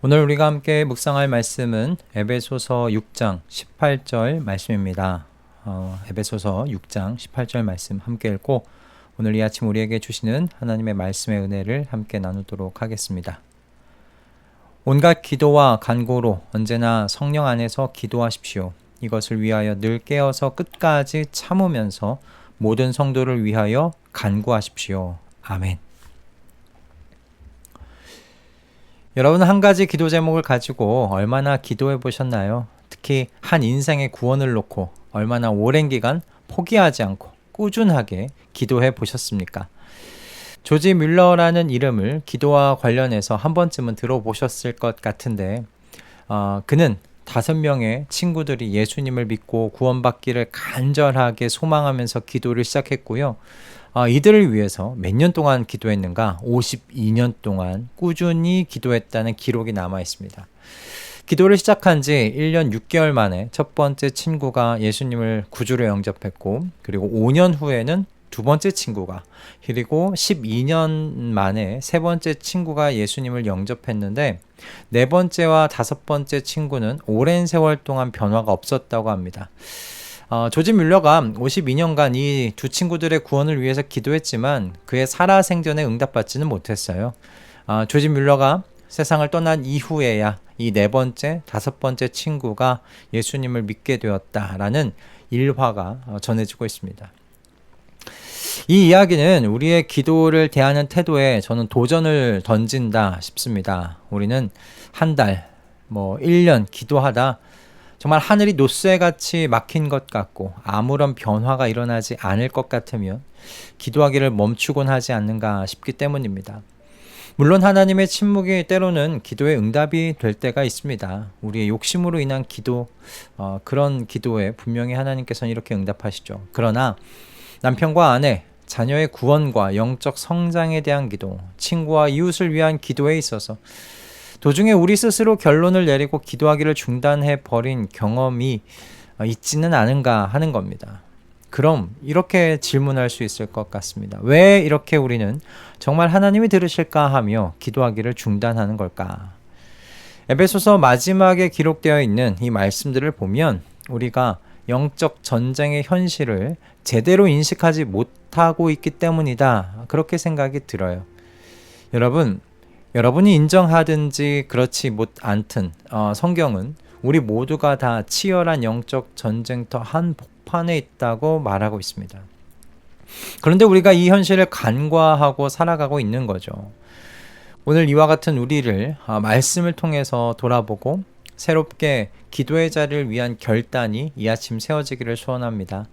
오늘 우리가 함께 묵상할 말씀은 에베소서 6장 18절 말씀입니다. 에베소서 6장 18절 말씀 함께 읽고 오늘 이 아침 우리에게 주시는 하나님의 말씀의 은혜를 함께 나누도록 하겠습니다. 온갖 기도와 간구로 언제나 성령 안에서 기도하십시오. 이것을 위하여 늘 깨어서 끝까지 참으면서 모든 성도를 위하여 간구하십시오. 아멘. 여러분, 한 가지 기도 제목을 가지고 얼마나 기도해 보셨나요? 특히 한 인생의 구원을 놓고 얼마나 오랜 기간 포기하지 않고 꾸준하게 기도해 보셨습니까? 조지 뮬러라는 이름을 기도와 관련해서 한 번쯤은 들어보셨을 것 같은데 그는 5명의 친구들이 예수님을 믿고 구원받기를 간절하게 소망하면서 기도를 시작했고요. 이들을 위해서 몇 년 동안 기도했는가? 52년 동안 꾸준히 기도했다는 기록이 남아 있습니다. 기도를 시작한 지 1년 6개월 만에 첫 번째 친구가 예수님을 구주로 영접했고, 그리고 5년 후에는 두 번째 친구가, 그리고 12년 만에 세 번째 친구가 예수님을 영접했는데, 네 번째와 다섯 번째 친구는 오랜 세월 동안 변화가 없었다고 합니다. 조지 뮬러가 52년간 이 두 친구들의 구원을 위해서 기도했지만 그의 살아생전에 응답받지는 못했어요. 조지 뮬러가 세상을 떠난 이후에야 이 네 번째, 다섯 번째 친구가 예수님을 믿게 되었다라는 일화가 전해지고 있습니다. 이 이야기는 우리의 기도를 대하는 태도에 저는 도전을 던진다 싶습니다. 우리는 한 달, 1년 기도하다 정말 하늘이 노쇠같이 막힌 것 같고 아무런 변화가 일어나지 않을 것 같으면 기도하기를 멈추곤 하지 않는가 싶기 때문입니다. 물론 하나님의 침묵이 때로는 기도의 응답이 될 때가 있습니다. 우리의 욕심으로 인한 기도, 그런 기도에 분명히 하나님께서는 이렇게 응답하시죠. 그러나 남편과 아내, 자녀의 구원과 영적 성장에 대한 기도, 친구와 이웃을 위한 기도에 있어서 도중에 우리 스스로 결론을 내리고 기도하기를 중단해 버린 경험이 있지는 않은가 하는 겁니다. 그럼 이렇게 질문할 수 있을 것 같습니다. 왜 이렇게 우리는 정말 하나님이 들으실까 하며 기도하기를 중단하는 걸까? 에베소서 마지막에 기록되어 있는 이 말씀들을 보면 우리가 영적 전쟁의 현실을 제대로 인식하지 못하고 있기 때문이다. 그렇게 생각이 들어요. 여러분이 인정하든지 그렇지 않든 성경은 우리 모두가 다 치열한 영적 전쟁터 한복판에 있다고 말하고 있습니다. 그런데 우리가 이 현실을 간과하고 살아가고 있는 거죠. 오늘 이와 같은 우리를 말씀을 통해서 돌아보고 새롭게 기도의 자리를 위한 결단이 이 아침 세워지기를 소원합니다.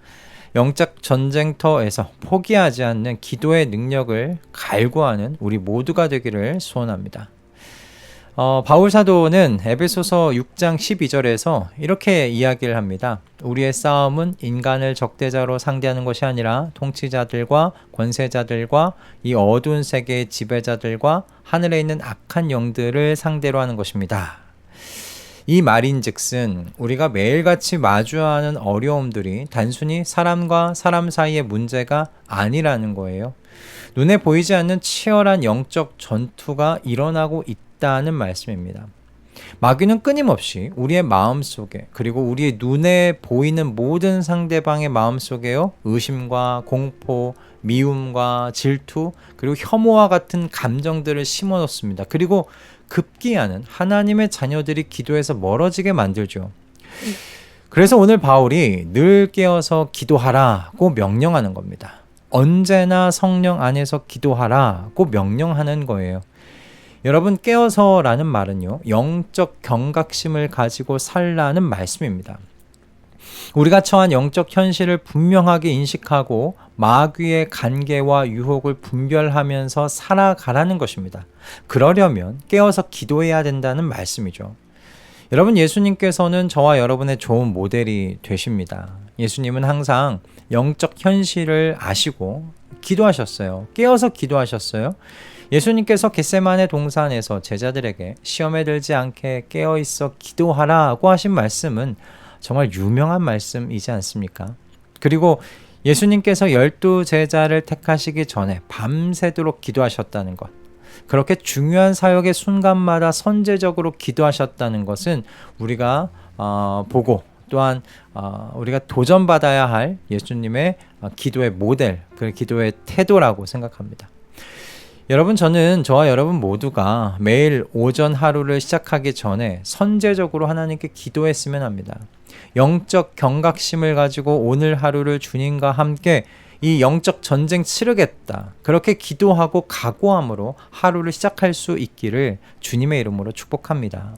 영적 전쟁터에서 포기하지 않는 기도의 능력을 갈구하는 우리 모두가 되기를 소원합니다. 바울 사도는 에베소서 6장 12절에서 이렇게 이야기를 합니다. 우리의 싸움은 인간을 적대자로 상대하는 것이 아니라 통치자들과 권세자들과 이 어두운 세계의 지배자들과 하늘에 있는 악한 영들을 상대로 하는 것입니다. 이 말인즉슨 우리가 매일같이 마주하는 어려움들이 단순히 사람과 사람 사이의 문제가 아니라는 거예요. 눈에 보이지 않는 치열한 영적 전투가 일어나고 있다는 말씀입니다. 마귀는 끊임없이 우리의 마음속에 그리고 우리의 눈에 보이는 모든 상대방의 마음속에요, 의심과 공포, 미움과 질투 그리고 혐오와 같은 감정들을 심어놓습니다. 그리고 급기야는 하나님의 자녀들이 기도에서 멀어지게 만들죠. 그래서 오늘 바울이 늘 깨어서 기도하라고 명령하는 겁니다. 언제나 성령 안에서 기도하라고 명령하는 거예요. 여러분, 깨어서라는 말은요, 영적 경각심을 가지고 살라는 말씀입니다. 우리가 처한 영적 현실을 분명하게 인식하고 마귀의 간계와 유혹을 분별하면서 살아가라는 것입니다. 그러려면 깨어서 기도해야 된다는 말씀이죠. 여러분, 예수님께서는 저와 여러분의 좋은 모델이 되십니다. 예수님은 항상 영적 현실을 아시고 기도하셨어요. 깨어서 기도하셨어요. 예수님께서 겟세마네 동산에서 제자들에게 시험에 들지 않게 깨어있어 기도하라고 하신 말씀은 정말 유명한 말씀이지 않습니까? 그리고 예수님께서 12 제자를 택하시기 전에 밤새도록 기도하셨다는 것. 그렇게 중요한 사역의 순간마다 선제적으로 기도하셨다는 것은 우리가 보고 또한 우리가 도전받아야 할 예수님의 기도의 모델, 그 기도의 태도라고 생각합니다. 여러분, 저는 저와 여러분 모두가 매일 오전 하루를 시작하기 전에 선제적으로 하나님께 기도했으면 합니다. 영적 경각심을 가지고 오늘 하루를 주님과 함께 이 영적 전쟁 치르겠다, 그렇게 기도하고 각오함으로 하루를 시작할 수 있기를 주님의 이름으로 축복합니다.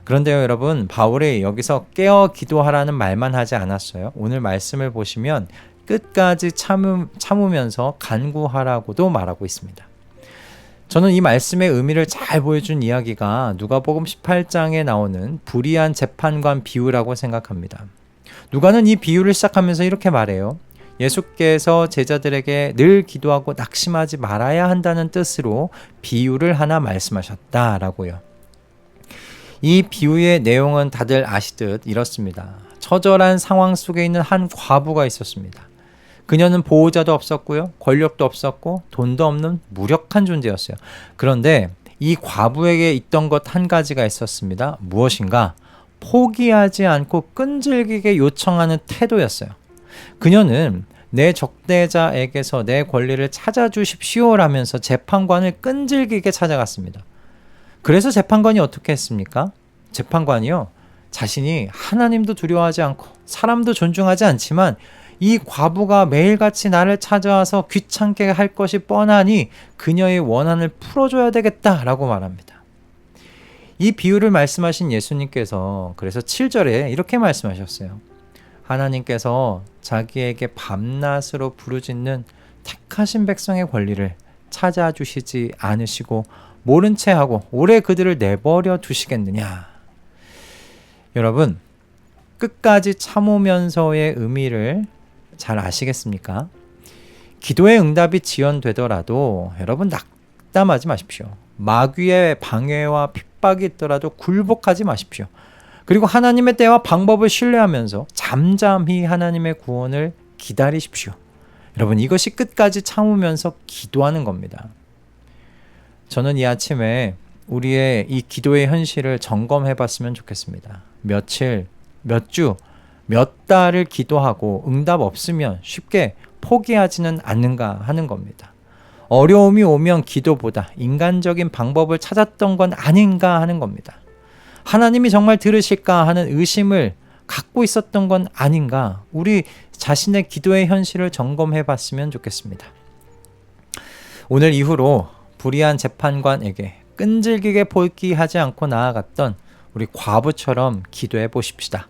그런데요, 여러분, 바울이 여기서 깨어 기도하라는 말만 하지 않았어요. 오늘 말씀을 보시면 끝까지 참으면서 간구하라고도 말하고 있습니다. 저는 이 말씀의 의미를 잘 보여준 이야기가 누가복음 18장에 나오는 불의한 재판관 비유라고 생각합니다. 누가는 이 비유를 시작하면서 이렇게 말해요. 예수께서 제자들에게 늘 기도하고 낙심하지 말아야 한다는 뜻으로 비유를 하나 말씀하셨다라고요. 이 비유의 내용은 다들 아시듯 이렇습니다. 처절한 상황 속에 있는 한 과부가 있었습니다. 그녀는 보호자도 없었고요, 권력도 없었고 돈도 없는 무력한 존재였어요. 그런데 이 과부에게 있던 것 한 가지가 있었습니다. 무엇인가? 포기하지 않고 끈질기게 요청하는 태도였어요. 그녀는 내 적대자에게서 내 권리를 찾아주십시오라면서 재판관을 끈질기게 찾아갔습니다. 그래서 재판관이 어떻게 했습니까? 재판관이요, 자신이 하나님도 두려워하지 않고 사람도 존중하지 않지만 이 과부가 매일같이 나를 찾아와서 귀찮게 할 것이 뻔하니 그녀의 원한을 풀어줘야 되겠다라고 말합니다. 이 비유를 말씀하신 예수님께서 그래서 7절에 이렇게 말씀하셨어요. 하나님께서 자기에게 밤낮으로 부르짖는 택하신 백성의 권리를 찾아주시지 않으시고 모른 채 하고 오래 그들을 내버려 두시겠느냐. 여러분, 끝까지 참으면서의 의미를 잘 아시겠습니까? 기도의 응답이 지연되더라도 여러분 낙담하지 마십시오. 마귀의 방해와 핍박이 있더라도 굴복하지 마십시오. 그리고 하나님의 때와 방법을 신뢰하면서 잠잠히 하나님의 구원을 기다리십시오. 여러분, 이것이 끝까지 참으면서 기도하는 겁니다. 저는 이 아침에 우리의 이 기도의 현실을 점검해 봤으면 좋겠습니다. 며칠, 몇 주, 몇 달을 기도하고 응답 없으면 쉽게 포기하지는 않는가 하는 겁니다. 어려움이 오면 기도보다 인간적인 방법을 찾았던 건 아닌가 하는 겁니다. 하나님이 정말 들으실까 하는 의심을 갖고 있었던 건 아닌가, 우리 자신의 기도의 현실을 점검해 봤으면 좋겠습니다. 오늘 이후로 불의한 재판관에게 끈질기게 포기하지 않고 나아갔던 우리 과부처럼 기도해 보십시다.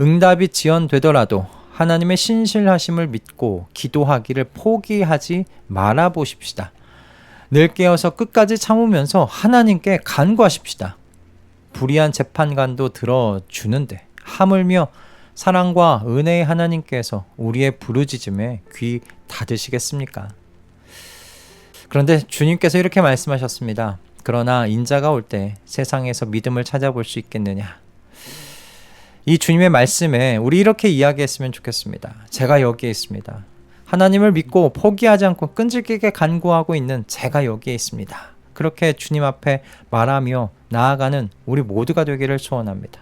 응답이 지연되더라도 하나님의 신실하심을 믿고 기도하기를 포기하지 말아 보십시다. 늘 깨어서 끝까지 참으면서 하나님께 간구하십시다. 불의한 재판관도 들어주는데 하물며 사랑과 은혜의 하나님께서 우리의 부르짖음에 귀 닫으시겠습니까? 그런데 주님께서 이렇게 말씀하셨습니다. 그러나 인자가 올 때 세상에서 믿음을 찾아볼 수 있겠느냐. 이 주님의 말씀에 우리 이렇게 이야기했으면 좋겠습니다. 제가 여기에 있습니다. 하나님을 믿고 포기하지 않고 끈질기게 간구하고 있는 제가 여기에 있습니다. 그렇게 주님 앞에 말하며 나아가는 우리 모두가 되기를 소원합니다.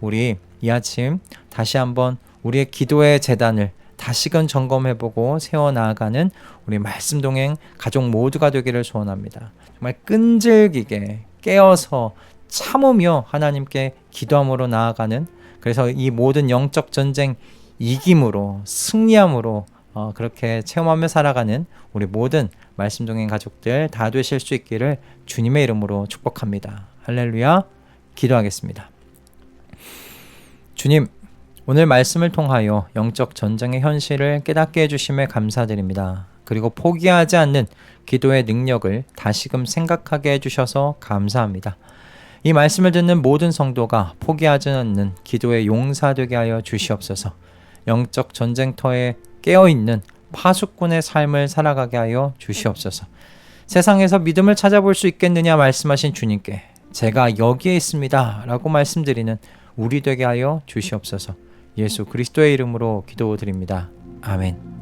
우리 이 아침 다시 한번 우리의 기도의 재단을 다시금 점검해보고 세워나가는 우리 말씀동행 가족 모두가 되기를 소원합니다. 정말 끈질기게 깨어서 참으며 하나님께 기도함으로 나아가는, 그래서 이 모든 영적 전쟁 이김으로 승리함으로 그렇게 체험하며 살아가는 우리 모든 말씀동행 가족들 다 되실 수 있기를 주님의 이름으로 축복합니다. 할렐루야. 기도하겠습니다. 주님, 오늘 말씀을 통하여 영적 전쟁의 현실을 깨닫게 해주심에 감사드립니다. 그리고 포기하지 않는 기도의 능력을 다시금 생각하게 해주셔서 감사합니다. 이 말씀을 듣는 모든 성도가 포기하지 않는 기도의 용사 되게 하여 주시옵소서. 영적 전쟁터에 깨어있는 파수꾼의 삶을 살아가게 하여 주시옵소서. 세상에서 믿음을 찾아볼 수 있겠느냐 말씀하신 주님께 제가 여기에 있습니다 라고 말씀드리는 우리 되게 하여 주시옵소서. 예수 그리스도의 이름으로 기도드립니다. 아멘.